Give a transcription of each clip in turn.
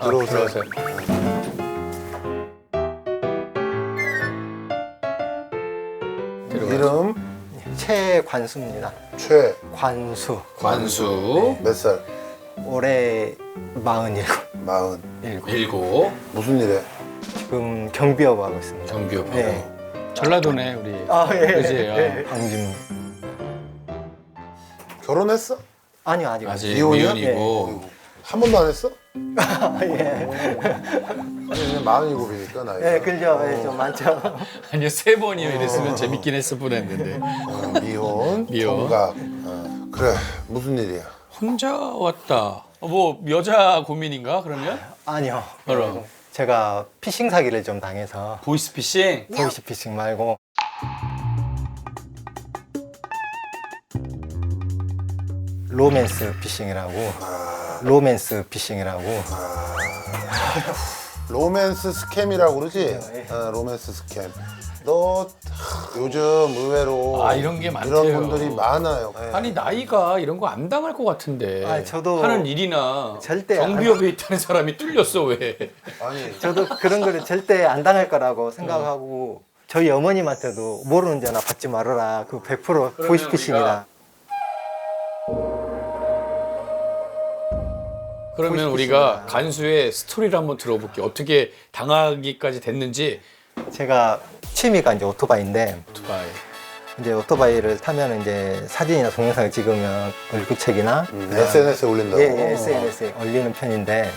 들어오세요. 이름 최관수입니다. 관수. 관수. 몇 살? 올해 47. 47. 무슨 일해? 지금 경비업 하고 있습니다. 경비업. 네. 전라도네 우리. 그지? 네. 광진. 결혼했어? 아니요, 아직. 아직 미혼이야? 미혼이고. 한 번도 안 했어? 예. 그냥 47이니까 나이가. 네, 그죠. 예, 좀 많죠. 아니요 3번이요 이랬으면 재밌긴 했을 뻔했는데. 미혼, 미혼. 총각. 그래, 무슨 일이야? 혼자 왔다. 뭐 여자 고민인가 그러면? 아니요. 그럼. 제가 피싱 사기를 좀 당해서 보이스피싱? 보이스 피싱 말고 로맨스 피싱이라고. 로맨스 피싱이라고. 로맨스 스캠이라고 그러지? 로맨스 스캠. 너 요즘 의외로 이런 게 많대요. 이런 분들이 많아요. 아니 나이가 이런 거 안 당할 것 같은데. 아니, 저도 하는 일이나 절대 경비업에 있다는 사람이 뚫렸어 왜? 아니 저도 그런 거를 절대 안 당할 거라고 생각하고 저희 어머님한테도 모르는 전화 받지 말아라. 그 100% 보이스피싱이다. 그러면 우리가 간수의 스토리를 한번 들어볼게요. 어떻게 당하기까지 됐는지. 제가 취미가 이제 오토바이인데 오토바이. 이제 오토바이를 타면 이제 사진이나 동영상을 찍으면 얼굴책이나 SNS에 올린다고? 예, SNS에 올리는 편인데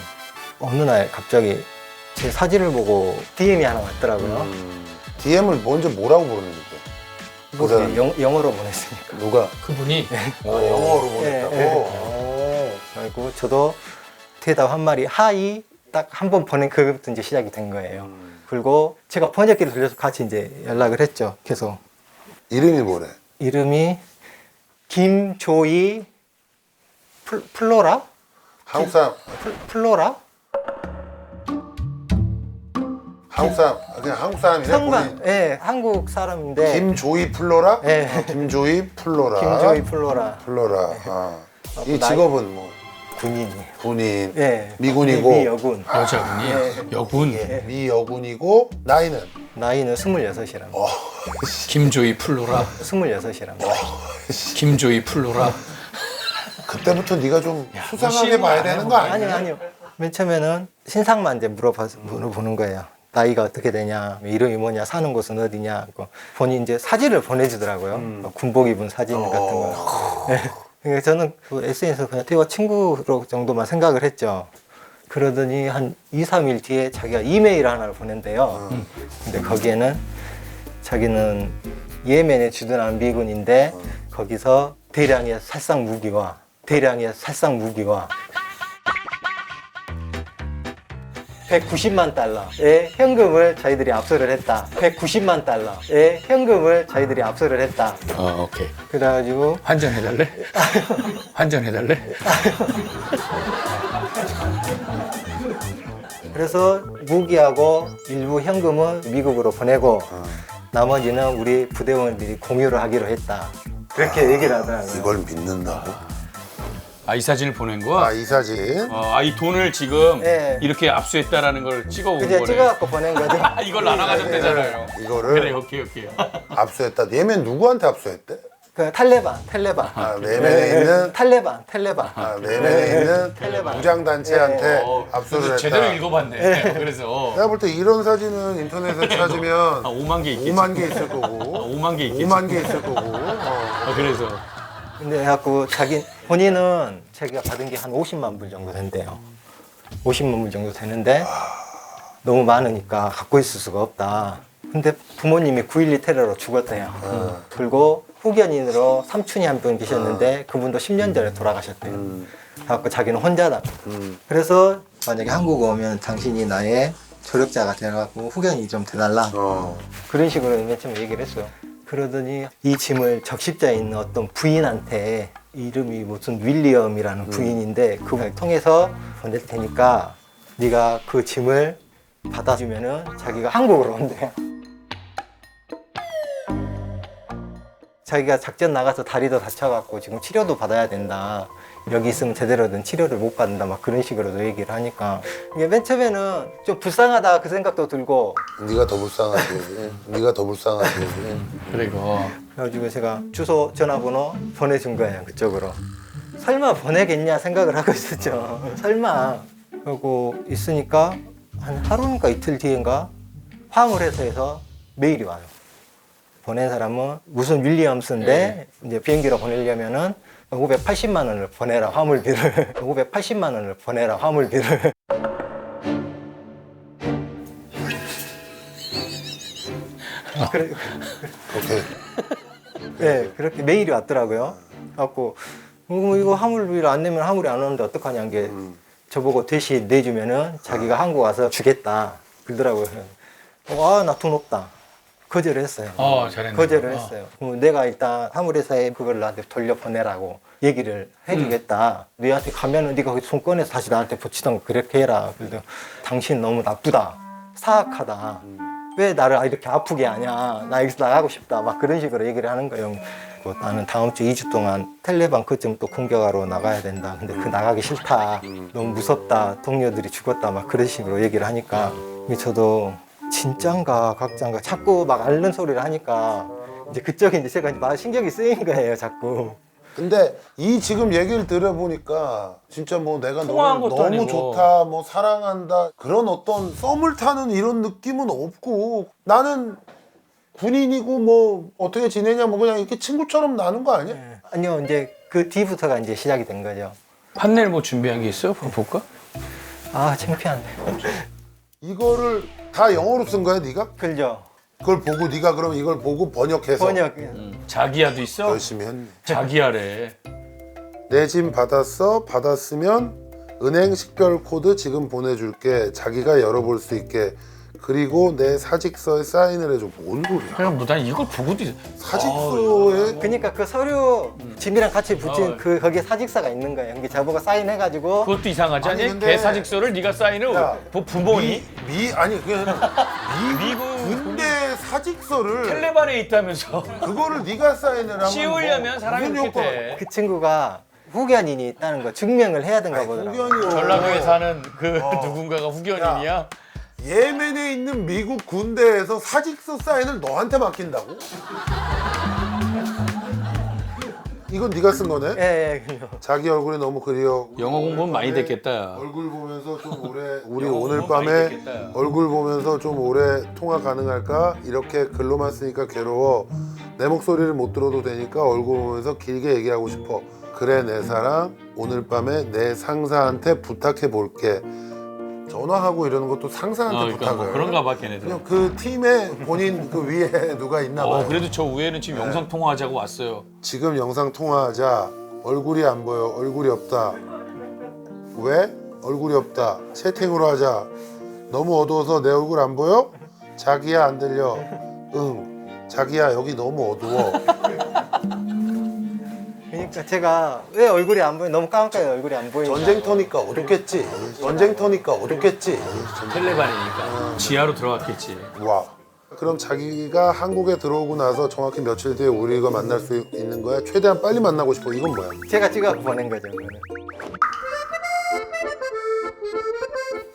어느 날 갑자기 제 사진을 보고 DM이 하나 왔더라고요. DM을 먼저 뭐라고 부르는지. 뭐 영어로 보냈으니까. 누가? 그분이 영어로 보냈다고? 그리고 저도 대답 한 마리 하이 딱 한 번 보낸 그것부터 이제 시작이 된 거예요. 그리고 제가 번역기를 돌려서 같이 이제 연락을 했죠. 계속. 이름이 뭐래? 이름이 김조이 플로라? 한국 사람, 플로라? 그냥 한국 사람이네. 상관, 본인. 예, 한국 사람인데. 김조이 플로라? 예. 김조이 플로라. 김조이 플로라. 플로라. 이 직업은 뭐? 군인이. 군인. 예. 미군이고. 미여군. 여자분이 여군. 미여군이고 나이는? 나이는 26이랍니다. 김조이 플로라. 26이랍니다. 김조이 플로라. 그때부터 네가 좀 수상하게 무시는 봐야 안 되는 거 아니야? 아니요. 맨 처음에는 신상만 이제 물어보는 거예요. 나이가 어떻게 되냐, 이름이 뭐냐, 사는 곳은 어디냐. 본인 이제 사진을 보내주더라고요. 군복 입은 사진 같은 거. 네. 그러니까 저는 그 SNS에서 그냥 대화 친구로 정도만 생각을 했죠. 그러더니 한 2, 3일 뒤에 자기가 이메일 하나를 보낸대요. 근데 거기에는 자기는 예멘에 주둔한 미군인데 거기서 대량의 살상 무기와 190만 달러의 현금을 저희들이 압수를 했다. 190만 달러의 현금을 저희들이 압수를 했다. 오케이. 그래가지고 환전해달래? 환전해달래? 그래서 무기하고 일부 현금은 미국으로 보내고 나머지는 우리 부대원들이 공유를 하기로 했다. 그렇게 얘기를 하더라고요. 이걸 믿는다고? 이 사진을 보낸 거야? 이 사진. 이 돈을 지금 네. 이렇게 압수했다라는 걸 찍어온 그냥 거네. 찍어갖고 보낸 거죠. 이걸 나눠가졌대잖아요. 이거를 그래, 오케이. 압수했다. 예멘 누구한테 압수했대? 그 탈레반. 예멘에 있는 탈레반. 예멘에 있는 탈레반. 무장단체한테 압수를 했다. 제대로 읽어봤네. 그래서 내가 볼 때 이런 사진은 인터넷에 찾으면 5만 개 있겠지. 5만 개 있을 거고 5만 개 있겠지. 5만 개 있을 거고 그래서 근데 해갖고 본인은 자기가 받은 게 한 50만 불 정도 된대요. 50만 불 정도 되는데 너무 많으니까 갖고 있을 수가 없다. 근데 부모님이 9.12 테러로 죽었대요. 그리고 후견인으로 삼촌이 한 분 계셨는데 그분도 10년 전에 돌아가셨대요. 그래갖고 자기는 혼자다. 그래서 만약에 한국에 오면 당신이 나의 조력자가 되어갖고 후견이 좀 돼달라. 그런 식으로 맨 처음에 얘기를 했어요. 그러더니 이 짐을 적십자에 있는 어떤 부인한테 이름이 무슨 윌리엄이라는 부인인데 그분을 통해서 보낼 테니까 네가 그 짐을 받아주면은 자기가 한국으로 온대요. 자기가 작전 나가서 다리도 다쳐갖고 지금 치료도 받아야 된다. 여기 있으면 제대로 된 치료를 못 받는다 막 그런 식으로도 얘기를 하니까 이게 맨 처음에는 좀 불쌍하다 그 생각도 들고 네가 더 불쌍하지. 네가 더 불쌍하지. 그리고 그래가지고 제가 주소 전화번호 보내준 거예요 그쪽으로. 설마 보내겠냐 생각을 하고 있었죠. 설마. 그러고 있으니까 한 하루인가 이틀 뒤인가 화물회사에서 메일이 와요. 보낸 사람은 무슨 윌리엄스인데 이제 비행기로 보내려면은 580만 원을 보내라 화물비를 580만 원을 보내라 화물비를 그래, 오케이. 네, 그렇게 메일이 왔더라고요. 그래갖고 이거 화물비를 안 내면 화물이 안 오는데 어떡하냐 게 저보고 대신 내주면은 자기가 한국 와서 주겠다 그러더라고요. 나 돈 없다. 거절을 했어요. 잘했네. 거절을 했어요. 그럼 내가 일단 화물회사에 그걸 나한테 돌려보내라고 얘기를 해주겠다. 너한테 가면은 네가 손 꺼내서 다시 나한테 붙이던 그렇게 해라. 그래서 당신 너무 나쁘다. 사악하다. 왜 나를 이렇게 아프게 하냐. 나 여기서 나가고 싶다. 막 그런 식으로 얘기를 하는 거예요. 나는 다음 주 2주 동안 텔레방크쯤 또 공격하러 나가야 된다. 근데 그 나가기 싫다. 너무 무섭다. 동료들이 죽었다. 막 그런 식으로 얘기를 하니까 저도 진짠가 가짜인가 자꾸 막 앓는 소리를 하니까 이제 그쪽에 이제 제가 막 신경이 쓰인 거예요 자꾸. 근데 이 지금 얘기를 들어보니까 진짜 뭐 내가 통화한 너를 것도 너무 아니고. 좋다, 뭐 사랑한다 그런 어떤 썸을 타는 이런 느낌은 없고 나는 군인이고 뭐 어떻게 지내냐 뭐 그냥 이렇게 친구처럼 나는 거 아니야? 아니요 이제 그 뒤부터가 이제 시작이 된 거죠. 판넬 뭐 준비한 게 있어요? 한번 볼까? 아 창피하네. 이거를 다 영어로 쓴 거야 네가? 그죠. 그걸 보고 네가 그럼 이걸 보고 번역해서 번역. 자기야도 있어? 열심히 했네. 자기야래. 내 짐 받았어? 받았으면 은행 식별 코드 지금 보내줄게. 자기가 열어볼 수 있게. 그리고 내 사직서에 사인을 해줘. 뭔 소리야? 그냥 뭐 난 이걸 보고도 사직서에 그러니까 그 서류 짐이랑 같이 붙인 그 거기에 사직서가 있는 거예요. 여기 저보고 사인해가지고 그것도 이상하지 아니, 않니? 근데- 개 사직서를 네가 사인을 야, 부모니? 아니 그게 아니라 미국 미국 군대 사직서를 텔레반에 있다면서 그거를 네가 사인을 하면 씌우려면 뭐 사람이 무슨 그렇게 효과가- 돼. 그 친구가 후견인이 있다는 거 증명을 해야 된가 보더라고요. 후견이요. 전라도에 사는 그 누군가가 후견인이야? 예멘에 있는 미국 군대에서 사직서 사인을 너한테 맡긴다고? 이건 네가 쓴 거네? 예, 그죠. 자기 얼굴이 너무 그리워. 영어 공부는 많이 됐겠다. 야. 얼굴 보면서 좀 오래 우리 영어 오늘 공부 많이 밤에 됐겠다, 야. 얼굴 보면서 좀 오래 통화 가능할까? 이렇게 글로만 쓰니까 괴로워. 내 목소리를 못 들어도 되니까 얼굴 보면서 길게 얘기하고 싶어. 그래 내 사랑 오늘 밤에 내 상사한테 부탁해 볼게. 전화하고 이러는 것도 상사한테 그러니까 부탁을. 뭐 그런가 봐 걔네들. 그냥 그 팀에 본인 그 위에 누가 있나 봐요. 그래도 저 위에는 지금 영상 통화하자고 왔어요. 지금 영상 통화하자. 얼굴이 안 보여. 얼굴이 없다. 왜? 얼굴이 없다. 채팅으로 하자. 너무 어두워서 내 얼굴 안 보여? 자기야 안 들려. 응. 자기야 여기 너무 어두워. 그러니까 제가 왜 얼굴이 안 보여? 너무 깜깜해 얼굴이 안 보이니까. 전쟁터니까 어둡겠지. 전쟁터니까 어둡겠지. 텔레반이니까 지하로 들어갔겠지. 와. 그럼 자기가 한국에 들어오고 나서 정확히 며칠 뒤에 우리가 만날 수 있는 거야? 최대한 빨리 만나고 싶어. 이건 뭐야? 제가 찍어갖고 보낸 거죠. 그거는.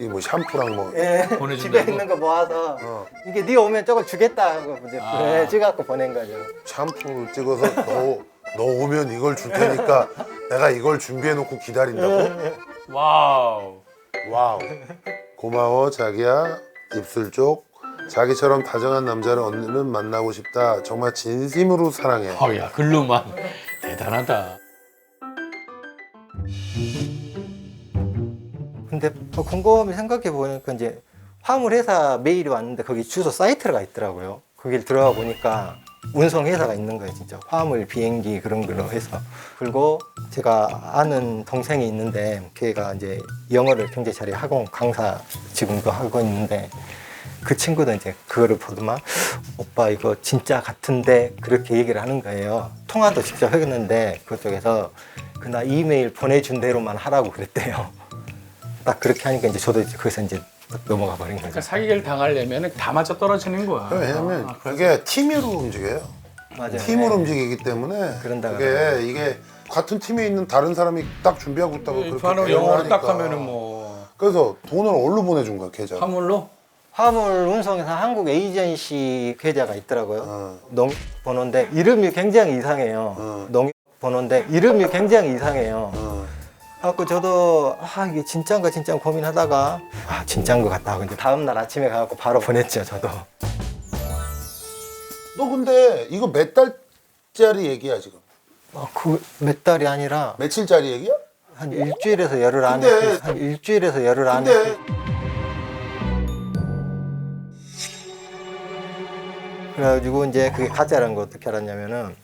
이 뭐 샴푸랑 뭐. 예, 보내준다고? 집에 있는 거 모아서 이게 네 오면 저걸 주겠다 하고 이제 찍어갖고 보낸 거죠. 샴푸를 찍어서 너 오면 이걸 줄 테니까 내가 이걸 준비해 놓고 기다린다고? 와우. 와우. 고마워 자기야. 입술 쪽. 자기처럼 다정한 남자를 언니는 만나고 싶다. 정말 진심으로 사랑해. 야 글로만 대단하다. 근데 곰곰이 생각해 보니까 이제 화물회사 메일이 왔는데 거기 주소 사이트가 있더라고요. 거길 들어가 보니까 운송회사가 있는 거예요, 진짜. 화물, 비행기 그런 걸로 해서. 그리고 제가 아는 동생이 있는데 걔가 이제 영어를 굉장히 잘해. 학원 강사 지금도 하고 있는데 그 친구도 이제 그거를 보더만 오빠 이거 진짜 같은데 그렇게 얘기를 하는 거예요. 통화도 직접 했는데 그쪽에서 그나 이메일 보내준 대로만 하라고 그랬대요. 딱 그렇게 하니까 이제 저도 이제 거기서 이제 넘어가 버린 거죠. 그러니까 사기를 당하려면 다 맞아 떨어지는 거야. 왜냐면 그게 팀으로 움직여요. 맞아요. 팀으로 네. 움직이기 때문에 그런다고 이게 같은 팀에 있는 다른 사람이 딱 준비하고 있다고 그렇게 바로 대응을 영어로 딱 하니까. 하면은 뭐 그래서 돈을 어디로 보내준 거야 계좌? 화물로? 화물 운송에서 한국 에이전시 계좌가 있더라고요. 어. 농협 번호인데 이름이 굉장히 이상해요. 농협 번호인데 이름이 굉장히 이상해요. 그래갖고 저도 이게 진짜인가 진짜 고민하다가 진짜인 것 같다 하고 이제 다음날 아침에 가갖고 바로 보냈죠 저도. 너 근데 이거 몇 달짜리 얘기야 지금? 그 몇 달이 아니라 며칠짜리 얘기야? 한 일주일에서 열흘 안에 근데- 한 일주일에서 열흘 안에 근데 그래가지고 이제 그게 가짜라는 거 어떻게 알았냐면은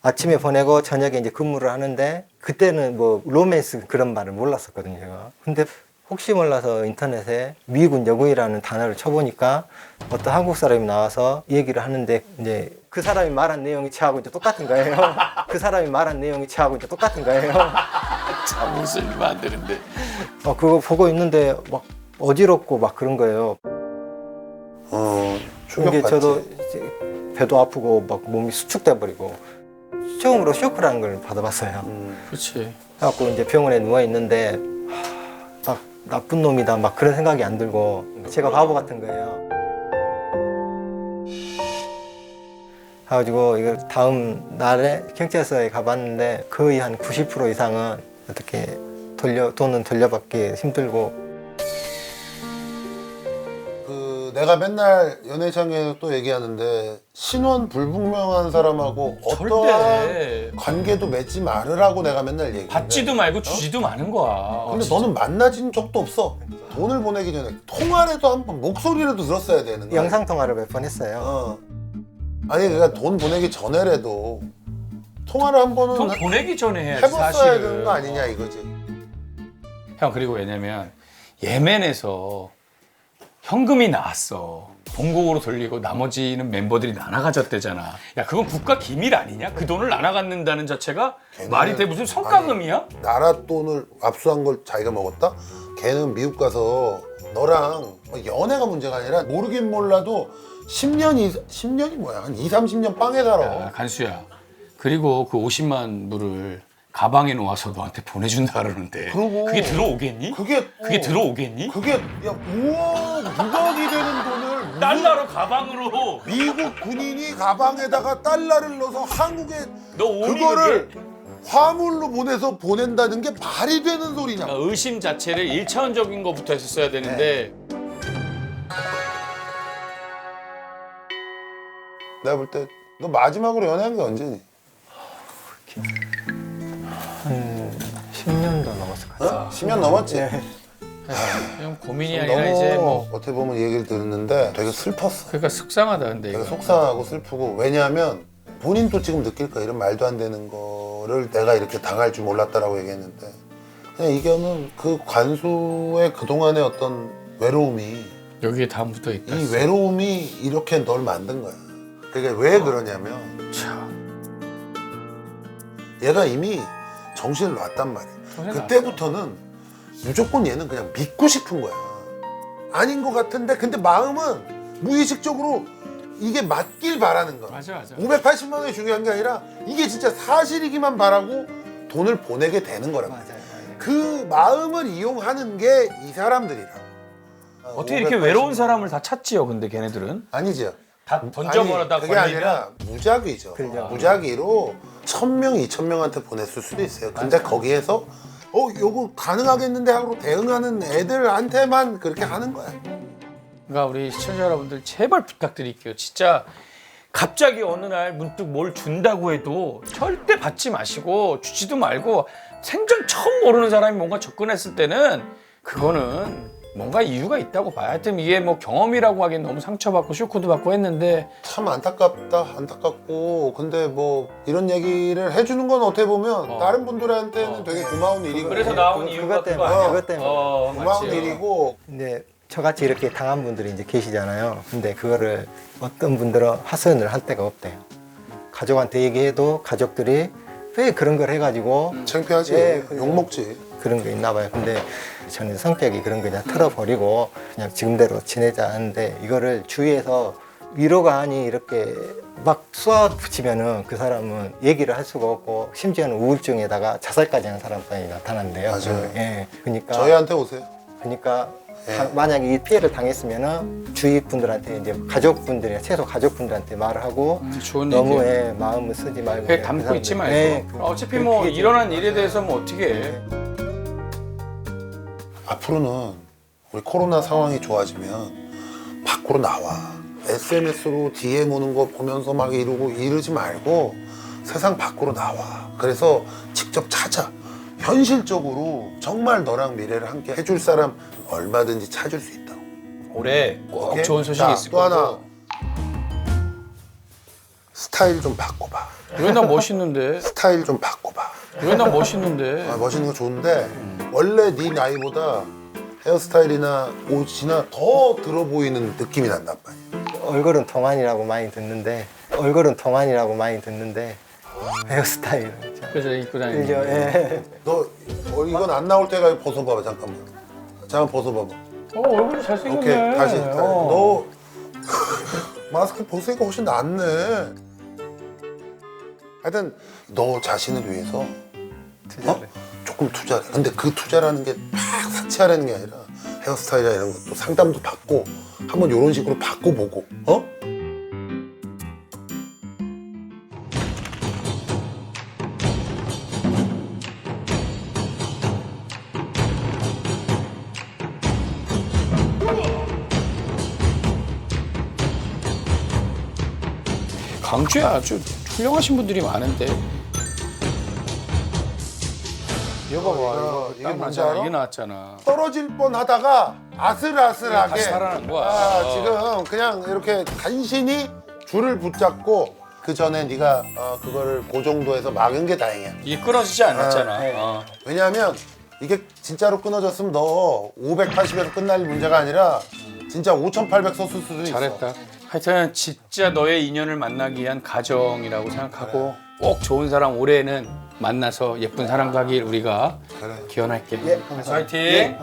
아침에 보내고 저녁에 이제 근무를 하는데 그때는 뭐 로맨스 그런 말을 몰랐었거든요 제가. 근데 혹시 몰라서 인터넷에 미군 여군이라는 단어를 쳐보니까 어떤 한국 사람이 나와서 얘기를 하는데 이제 그 사람이 말한 내용이 저하고 이제 똑같은 거예요. 그 사람이 말한 내용이 저하고 이제 똑같은 거예요. 참 웃으면 안 되는데. 그거 보고 있는데 막 어지럽고 막 그런 거예요. 이게 충격받지. 저도 이제 배도 아프고 막 몸이 수축돼 버리고 처음으로 쇼크라는 걸 받아봤어요. 그렇지. 그래갖고 이제 병원에 누워 있는데 막 나쁜 놈이다 막 그런 생각이 안 들고 제가 바보 같은 거예요. 그래가지고 이거 다음 날에 경찰서에 가봤는데 거의 한 90% 이상은 어떻게 돈은 돌려받기 힘들고. 그 내가 맨날 연애장에 또 얘기하는데 신원 불분명한 사람하고 어떠한 절대 관계도 맺지 말으라고 내가 맨날 얘기해. 받지도 말고 주지도 많은 거야. 근데 진짜. 너는 만나진 적도 없어. 돈을 보내기 전에 통화라도 한 번 목소리라도 들었어야 되는 거야. 영상 통화를 몇 번 했어요. 아니 그러니까 돈 보내기 전에라도 통화를 한 번은 돈 보내기 전에 해야지 해봤어야 사실은. 되는 거 아니냐 이거지. 형 그리고 왜냐면 예멘에서 현금이 나왔어. 본국으로 돌리고 나머지는 멤버들이 나눠가졌대잖아. 야 그건 국가 기밀 아니냐? 그 돈을 나눠갖는다는 자체가 말이 돼. 무슨 성과금이야? 나라 돈을 압수한 걸 자기가 먹었다? 걔는 미국 가서 너랑 연애가 문제가 아니라 모르긴 몰라도 10년이 뭐야 한 2, 30년 빵에 살아. 야, 간수야. 그리고 그 50만 불을 가방에 놓아서 너한테 보내준다 그러는데 그러고 그게 들어오겠니? 그게 들어오겠니? 그게 야 5억 6억이 되는 돈을 무슨 달러로 가방으로 미국 군인이 가방에다가 달러를 넣어서 한국에 너 오니 그거를 그게? 화물로 보내서 보낸다는 게 말이 되는 소리냐? 그러니까 의심 자체를 1차원적인 것부터 했었어야 되는데 내가 볼 때 너 마지막으로 연애한 게 언제니? 한 10년도 넘었을 것 같아요. 10년 넘었지? 형 고민이 아니라 이제 뭐 어떻게 보면 이 얘기를 들었는데 되게 슬펐어. 그러니까 속상하다 근데 되게 이거. 속상하고 슬프고 왜냐하면 본인도 지금 느낄 거야. 이런 말도 안 되는 거를 내가 이렇게 당할 줄 몰랐다라고 얘기했는데 그냥 이거는 그 관수의 그동안의 어떤 외로움이 여기에 다 묻어 있다. 이 외로움이 이렇게 널 만든 거야. 그게 왜 그러냐면 참. 얘가 이미 정신을 놨단 말이야. 정신 그때부터는 무조건 얘는 그냥 믿고 싶은 거야. 아닌 것 같은데 근데 마음은 무의식적으로 이게 맞길 바라는 거야. 맞아 맞아. 580만 원이 중요한 게 아니라 이게 진짜 사실이기만 바라고 돈을 보내게 되는 거란 말이야. 맞아요. 그 마음을 이용하는 게 이 사람들이라고. 어떻게 이렇게 외로운 사람을 다 찾지요? 근데 걔네들은 아니죠. 다 던져버렸다 그게 아니라 무작위죠. 그죠. 무작위로 1000명, 2000명한테 보냈을 수도 있어요. 근데 거기에서 요거 가능하겠는데 하고 대응하는 애들한테만 그렇게 하는 거야. 그러니까 우리 시청자 여러분들 제발 부탁드릴게요. 진짜 갑자기 어느 날 문득 뭘 준다고 해도 절대 받지 마시고 주지도 말고 생전 처음 모르는 사람이 뭔가 접근했을 때는 그거는 뭔가 이유가 있다고 봐요. 하여튼 이게 뭐 경험이라고 하기엔 너무 상처받고 쇼크도 받고 했는데 참 안타깝고 근데 뭐 이런 얘기를 해주는 건 어떻게 보면 다른 분들한테는 되게 고마운 일이고 그래서 나온 그거 이유가 때문에, 그거 아니야? 그것 때문에. 고마운 맞지. 일이고 근데 저같이 이렇게 당한 분들이 이제 계시잖아요. 근데 그거를 어떤 분들은 하소연을 할 데가 없대요. 가족한테 얘기해도 가족들이 왜 그런 걸 해가지고 창피하지. 예, 그죠. 욕먹지. 그런 거 있나 봐요. 근데 저는 성격이 그런 거 그냥 털어버리고 그냥 지금대로 지내자 하는데 이거를 주위에서 위로가 아니 이렇게 막 쏘아 붙이면은 그 사람은 얘기를 할 수가 없고 심지어는 우울증에다가 자살까지 하는 사람까지 나타난대요. 맞아요. 예, 그러니까 저희한테 오세요. 그러니까 예. 만약에 이 피해를 당했으면은 주위 분들한테 이제 가족분들이 최소 가족분들한테 말을 하고 좋은 너무 얘기예요. 예, 마음을 쓰지 말고 그게 그 담고 사람들. 있지 말고. 예, 어차피 뭐 그게 이제- 일어난 일에 대해서 뭐 어떻게 해. 앞으로는 우리 코로나 상황이 좋아지면 밖으로 나와. SNS로 DM 오는 거 보면서 막 이러지 말고 세상 밖으로 나와. 그래서 직접 찾아. 현실적으로 정말 너랑 미래를 함께 해줄 사람 얼마든지 찾을 수 있다고. 올해 꼭 오케이? 좋은 소식이 자, 있을 또 하나. 거고. 스타일 좀 바꿔봐. 왜 나 멋있는데? 스타일 좀 바꿔봐. 왜 나 멋있는데? 아, 멋있는 거 좋은데 원래 네 나이보다 헤어스타일이나 옷이나 더 들어 보이는 느낌이 난단 말이야. 얼굴은 동안이라고 많이 듣는데 헤어스타일은 진짜 그래서 입고 그죠? 다니는. 예. 너 이건 안 나올 때가 벗어봐봐. 잠깐만 벗어봐봐. 얼굴이 잘생겼네. 오케이 다시 어. 너 마스크 벗으니까 훨씬 낫네. 하여튼 너 자신을 위해서 투자를. 조금 투자를. 근데 그 투자라는 게 막 사치하라는 게 아니라 헤어스타일이나 이런 것도 상담도 받고 한번 이런 식으로 바꿔보고 광주에 아주 훌륭하신 분들이 많은데. 이거 봐봐. 이게 이게 뭔지 맞아. 알아? 이게 나왔잖아. 떨어질 뻔하다가 아슬아슬하게 다시 살아난 거야. 지금 그냥 이렇게 간신히 줄을 붙잡고 그 전에 네가 그거를 그 정도에서 막은 게 다행이야. 이게 끊어지지 않았잖아. 네. 왜냐하면 이게 진짜로 끊어졌으면 너 580에서 끝날 문제가 아니라 진짜 5,800 썼을 수도 있어. 잘했다. 하여튼 진짜 너의 인연을 만나기 위한 가정이라고 생각하고 꼭 좋은 사람 올해는 만나서 예쁜 사랑도 하길 우리가 그래. 기원할게. 예, 감사합니다. 화이팅. 예.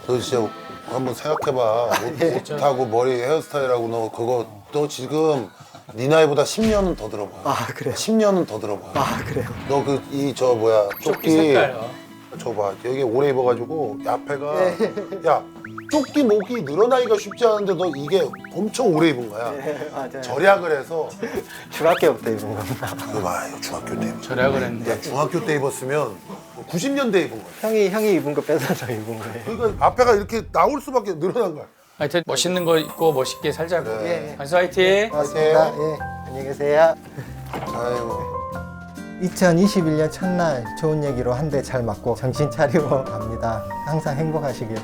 너 진짜 한번 생각해봐. 옷하고 머리 헤어스타일하고 너 그거 너 지금 네 나이보다 10년은 더 들어봐. 아, 그래요? 10년은 더 들어봐. 아, 그래요? 너 그 조끼 조끼 색깔. 줘봐. 여기 오래 입어가지고 앞에가 야 조끼 목이 늘어나기가 쉽지 않은데 너 이게 엄청 오래 입은 거야. 맞아요. 절약을 해서 중학교부터 입은 겁니다. 그거 봐. 이거 중학교 때 입은 절약을 했는데. 야, 중학교 때 입었으면 90년대 입은 거야. 형이 입은 거 뺏어서 입은 거예요. 그러니까 앞에가 이렇게 나올 수밖에 늘어난 거야. 하여튼 멋있는 거 입고 멋있게 살자고. 예. 한수 화이팅. 고맙습니다. 예, 안녕히 계세요. 아이고. 2021년 첫날 좋은 얘기로 한 대 잘 맞고 정신 차리고 갑니다. 항상 행복하시길.